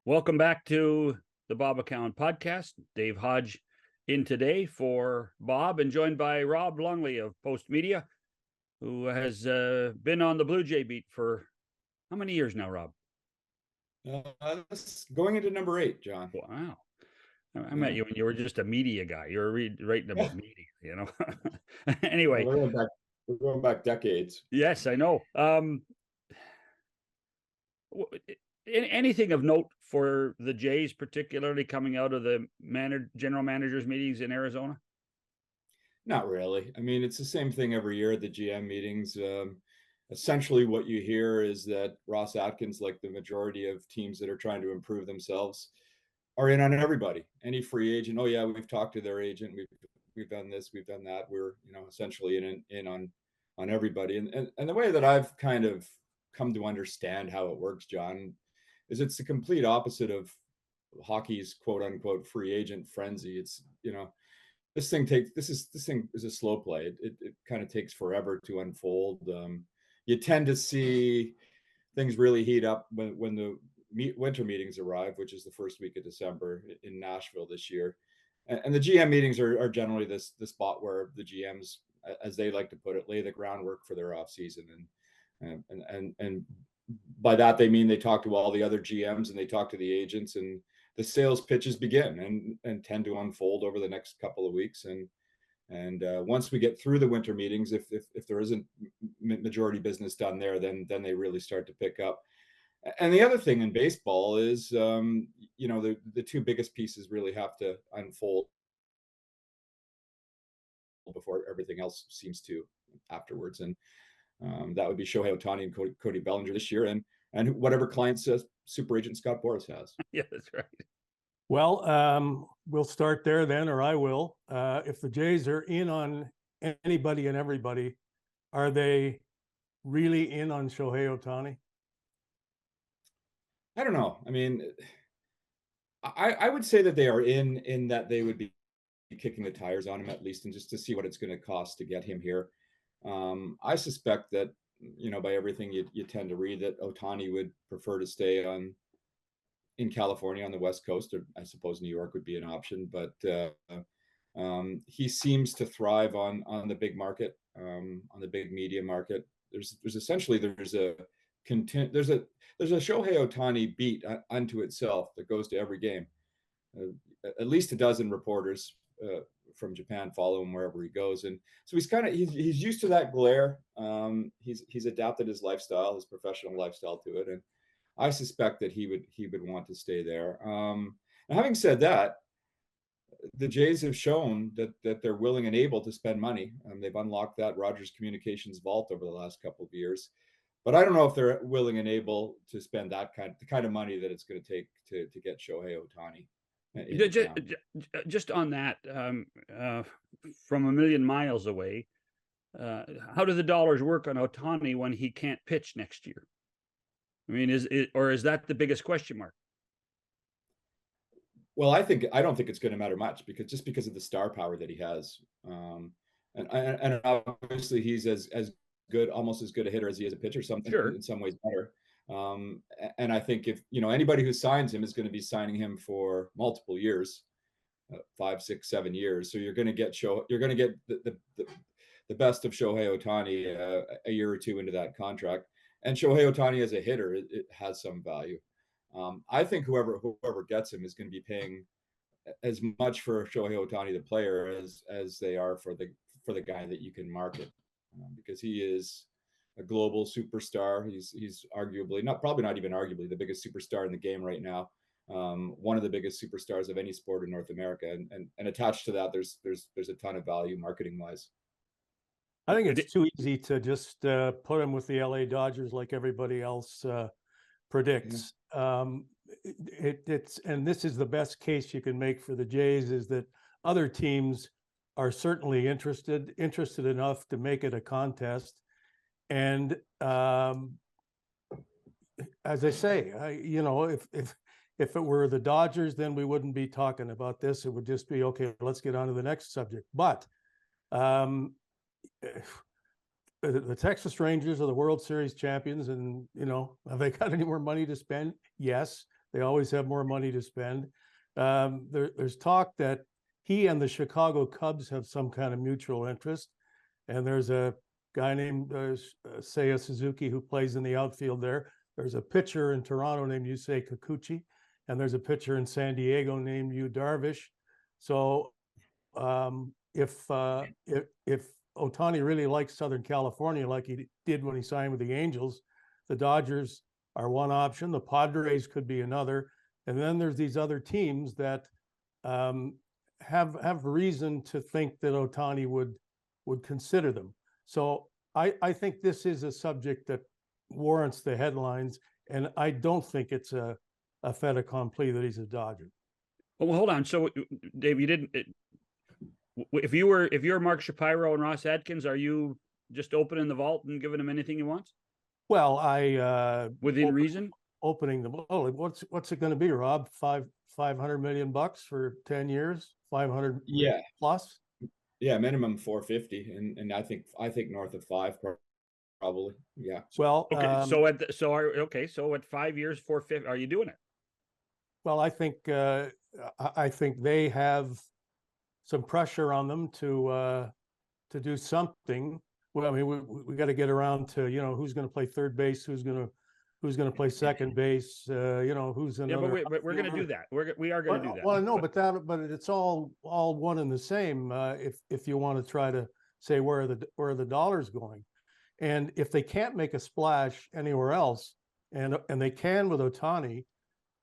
Welcome back to the Bob McCown podcast. Dave Hodge in today for Bob and joined by Rob Longley of Post Media, who has been on the Blue Jay beat for how many years now, Rob? Going into number 8, John. Wow. I met you when you were just a media guy. You were writing about media, you know. Anyway. Well, we're going back decades. Yes, I know. Anything of note for the Jays, particularly coming out of the general managers meetings in Arizona? Not really. I mean, it's the same thing every year at the GM meetings. Essentially, what you hear is that Ross Atkins, like the majority of teams that are trying to improve themselves, are in on everybody. Any free agent, oh yeah, we've talked to their agent, we've done this, we've done that. We're essentially in on everybody. And the way that I've kind of come to understand how it works, John, is it's the complete opposite of hockey's quote unquote free agent frenzy. It's this thing is a slow play. It kind of takes forever to unfold. You tend to see things really heat up when the winter meetings arrive, which is the first week of December in Nashville this year. And the GM meetings are generally the spot where the GMs, as they like to put it, lay the groundwork for their off season. And by that they mean they talk to all the other GMs and they talk to the agents, and the sales pitches begin and tend to unfold over the next couple of weeks. And once we get through the winter meetings, if there isn't majority business done there, then they really start to pick up. And the other thing in baseball is, the two biggest pieces really have to unfold before everything else seems to afterwards. And that would be Shohei Otani and Cody Bellinger this year, and whatever clients super agent Scott Boras has. Yeah, that's right. Well, we'll start there then, or I will. If the Jays are in on anybody and everybody, are they really in on Shohei Otani? I don't know. I mean, I would say that they are in that they would be kicking the tires on him at least, and just to see what it's going to cost to get him here. I suspect that, by everything you tend to read, that Otani would prefer to stay in California on the West Coast, or I suppose New York would be an option. But he seems to thrive on the big market, on the big media market. There's a Shohei Otani beat unto itself that goes to every game. At least a dozen reporters from Japan follow him wherever he goes, and so he's used to that glare. He's adapted his lifestyle, his professional lifestyle, to it, and I suspect that he would want to stay there. Now, having said that, the Jays have shown that they're willing and able to spend money. They've unlocked that Rogers Communications vault over the last couple of years, but I don't know if they're willing and able to spend the kind of money that it's going to take to get Shohei Otani. Just on that, from a million miles away, how do the dollars work on Otani when he can't pitch next year? I mean, is that the biggest question mark? Well, I don't think it's going to matter much because of the star power that he has, and obviously he's as good, almost as good a hitter as he is a pitcher. In some ways better. And I think if anybody who signs him is going to be signing him for multiple years, 5, 6, 7 years. So you're going to get the best of Shohei Otani a year or two into that contract. And Shohei Otani as a hitter, it has some value. I think whoever gets him is going to be paying as much for Shohei Otani, the player, as they are for the guy that you can market, because he is a global superstar. He's arguably probably not even arguably the biggest superstar in the game right now. One of the biggest superstars of any sport in North America, and attached to that, there's a ton of value marketing wise. I think it's too easy to just put him with the LA Dodgers like everybody else predicts. It's and this is the best case you can make for the Jays, is that other teams are certainly interested enough to make it a contest. And as I say, if it were the Dodgers, then we wouldn't be talking about this. It would just be, okay, let's get on to the next subject. But the Texas Rangers are the World Series champions, and have they got any more money to spend? Yes. They always have more money to spend. There's talk that he and the Chicago Cubs have some kind of mutual interest. And there's a guy named Seiya Suzuki who plays in the outfield there. There's a pitcher in Toronto named Yusei Kikuchi, and there's a pitcher in San Diego named Yu Darvish. So if Otani really likes Southern California like he did when he signed with the Angels, the Dodgers are one option. The Padres could be another. And then there's these other teams that have reason to think that Otani would consider them. So I think this is a subject that warrants the headlines, and I don't think it's a fait accompli that he's a Dodger. Well, hold on. So, Dave, you didn't. If you're Mark Shapiro and Ross Atkins, are you just opening the vault and giving him anything he wants? Well, within reason. Opening the what's it going to be, Rob? $500 million for 10 years, 500 plus. Yeah, minimum 450, and I think north of 5 probably. Yeah. Well, okay. So at 5 years, 450, are you doing it? Well, I think they have some pressure on them to do something. Well, I mean, we got to get around to who's going to play third base, who's going to play second base, who's another. Yeah, but we're going to do that. We are going to do that. Well, no, but it's all one and the same. If you want to try to say where are the dollars going, and if they can't make a splash anywhere else, and they can with Otani,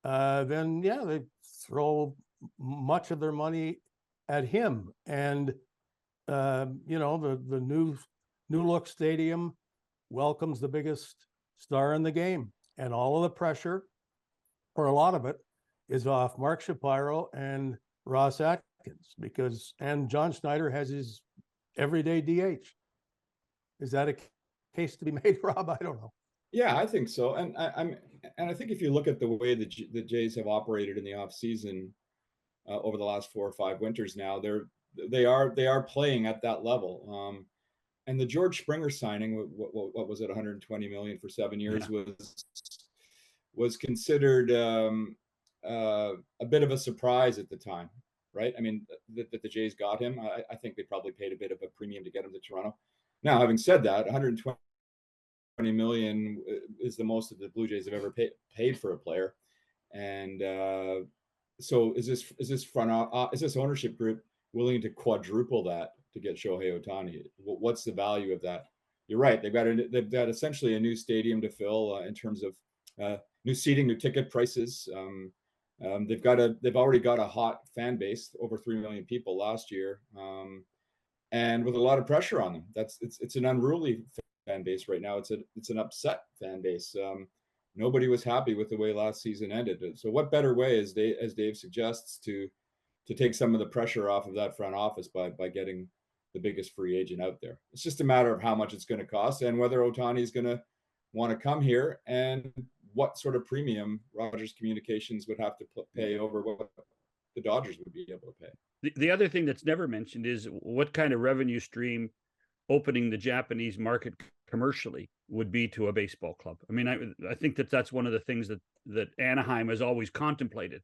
then yeah, they throw much of their money at him. And the new look stadium welcomes the biggest star in the game, and all of the pressure, or a lot of it, is off Mark Shapiro and Ross Atkins, and John Schneider has his everyday DH. Is that a case to be made, Rob? I don't know. Yeah, I think so. And I think if you look at the way the Jays have operated in the off season over the last 4 or 5 winters now, they are playing at that level. And the George Springer signing, what was it, 120 million for 7 years, was considered a bit of a surprise at the time, right? I mean, that the Jays got him. I think they probably paid a bit of a premium to get him to Toronto. Now, having said that, 120 million is the most that the Blue Jays have ever paid for a player. And so is this ownership group willing to quadruple that to get Shohei Otani? What's the value of that? You're right. They've got essentially a new stadium to fill in terms of new seating, new ticket prices. They've already got a hot fan base, over 3 million people last year, and with a lot of pressure on them. It's an unruly fan base right now. It's an upset fan base. Nobody was happy with the way last season ended. So what better way, as Dave suggests, to take some of the pressure off of that front office by getting the biggest free agent out there? It's just a matter of how much it's going to cost and whether Otani is going to want to come here, and what sort of premium Rogers Communications would have to pay over what the Dodgers would be able to pay. The other thing that's never mentioned is what kind of revenue stream opening the Japanese market commercially would be to a baseball club. I mean, I think that's one of the things that Anaheim has always contemplated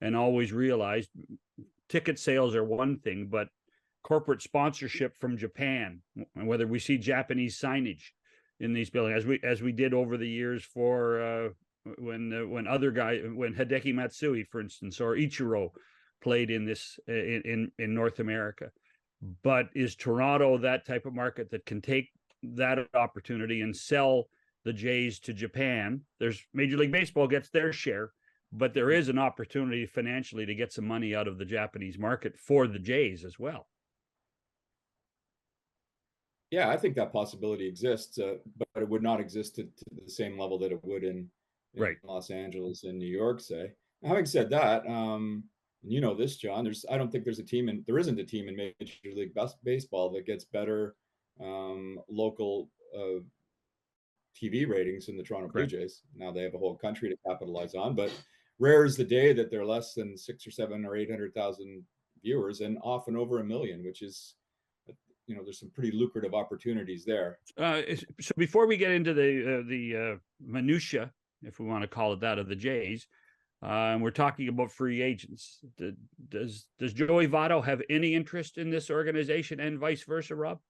and always realized. Ticket sales are one thing, but corporate sponsorship from Japan, and whether we see Japanese signage in these buildings, as we did over the years for when Hideki Matsui, for instance, or Ichiro played in this in North America. But is Toronto that type of market that can take that opportunity and sell the Jays to Japan? There's Major League Baseball gets their share, but there is an opportunity financially to get some money out of the Japanese market for the Jays as well. Yeah, I think that possibility exists, but it would not exist to the same level that it would in Los Angeles and New York, say. Now, having said that, you know this, John, I don't think there isn't a team in Major League Baseball that gets better local TV ratings than the Toronto Blue Jays. Now they have a whole country to capitalize on, but rare is the day that they're less than 6 or 7 or 800,000 viewers, and often over 1 million, which is, there's some pretty lucrative opportunities there. So before we get into the minutia, if we want to call it that, of the Jays, And we're talking about free agents. Does Joey Votto have any interest in this organization, and vice versa, Rob?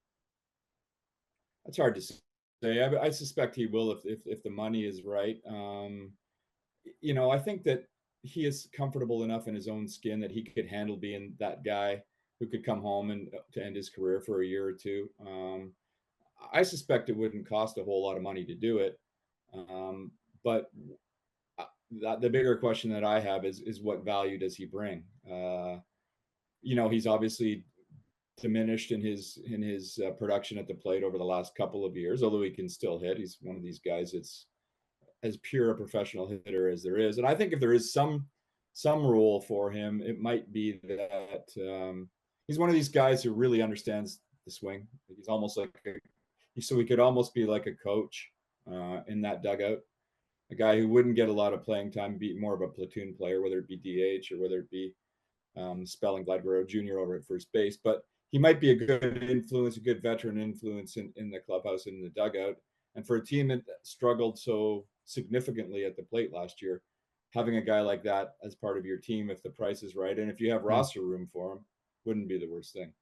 That's hard to say. I suspect he will if the money is right. I think that he is comfortable enough in his own skin that he could handle being that guy who could come home and to end his career for a year or two. I suspect it wouldn't cost a whole lot of money to do it. But the bigger question that I have is what value does he bring? He's obviously diminished in his production at the plate over the last couple of years, although he can still hit. He's one of these guys that's as pure a professional hitter as there is. And I think if there is some role for him, it might be that he's one of these guys who really understands the swing. He's almost like so he could almost be like a coach in that dugout, a guy who wouldn't get a lot of playing time, be more of a platoon player, whether it be DH or whether it be Spelling Gladborough Jr. over at first base. But he might be a good influence, a good veteran influence in the clubhouse and in the dugout. And for a team that struggled so significantly at the plate last year, having a guy like that as part of your team, if the price is right and if you have roster room for him, wouldn't be the worst thing.